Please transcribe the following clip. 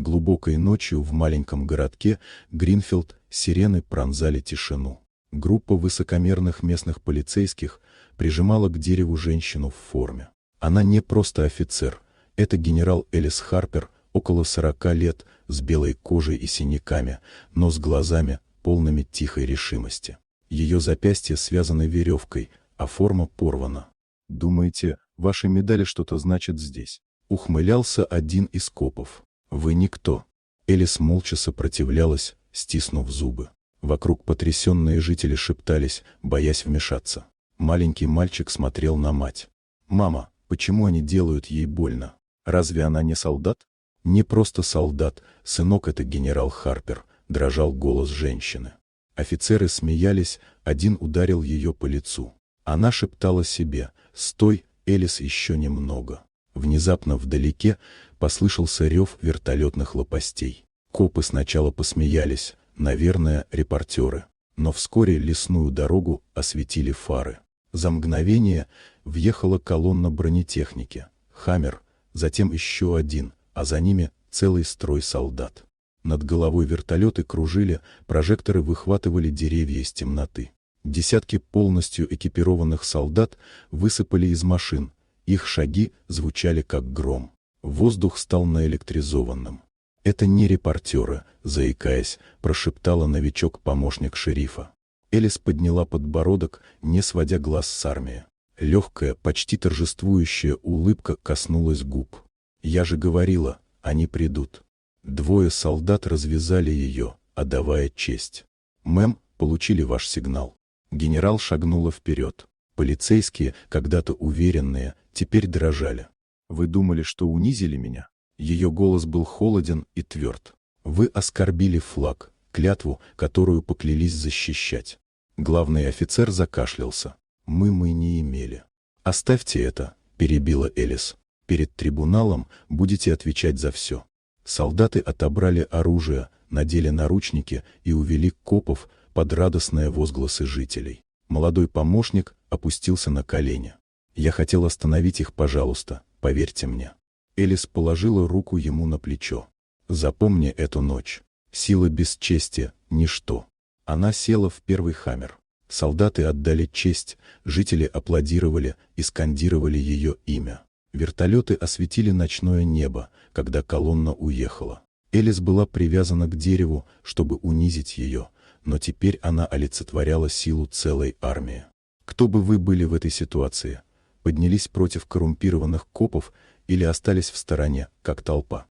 Глубокой ночью в маленьком городке Гринфилд сирены пронзали тишину. Группа высокомерных местных полицейских прижимала к дереву женщину в форме. Она не просто офицер, это генерал Элис Харпер, около 40 лет, с белой кожей и синяками, но с глазами, полными тихой решимости. Ее запястья связаны веревкой, а форма порвана. «Думаете, ваши медали что-то значат здесь?» — ухмылялся один из копов. «Вы никто». Элис молча сопротивлялась, стиснув зубы. Вокруг потрясенные жители шептались, боясь вмешаться. Маленький мальчик смотрел на мать. «Мама, почему они делают ей больно? Разве она не солдат?» «Не просто солдат, сынок, это генерал Харпер», — дрожал голос женщины. Офицеры смеялись, один ударил ее по лицу. Она шептала себе: «Стой, Элис, еще немного». Внезапно вдалеке послышался рев вертолетных лопастей. Копы сначала посмеялись, наверное, репортеры. Но вскоре лесную дорогу осветили фары. За мгновение въехала колонна бронетехники, «Хаммер», затем еще один, а за ними целый строй солдат. Над головой вертолеты кружили, прожекторы выхватывали деревья из темноты. Десятки полностью экипированных солдат высыпали из машин, их шаги звучали как гром. Воздух стал наэлектризованным. «Это не репортеры», — заикаясь, прошептала новичок-помощник шерифа. Элис подняла подбородок, не сводя глаз с армии. Легкая, почти торжествующая улыбка коснулась губ. «Я же говорила, они придут». Двое солдат развязали ее, отдавая честь. «Мэм, получили ваш сигнал». Генерал шагнула вперед. Полицейские, когда-то уверенные, теперь дрожали. «Вы думали, что унизили меня?» Ее голос был холоден и тверд. «Вы оскорбили флаг, клятву, которую поклялись защищать». Главный офицер закашлялся. Мы не имели». «Оставьте это», — перебила Элис. «Перед трибуналом будете отвечать за все». Солдаты отобрали оружие, надели наручники и увели копов под радостные возгласы жителей. Молодой помощник опустился на колени. «Я хотел остановить их, пожалуйста, поверьте мне». Элис положила руку ему на плечо. «Запомни эту ночь. Сила без чести — ничто». Она села в первый «Хаммер». Солдаты отдали честь, жители аплодировали и скандировали ее имя. Вертолеты осветили ночное небо, когда колонна уехала. Элис была привязана к дереву, чтобы унизить ее, но теперь она олицетворяла силу целой армии. Кто бы вы были в этой ситуации? Поднялись против коррумпированных копов или остались в стороне, как толпа?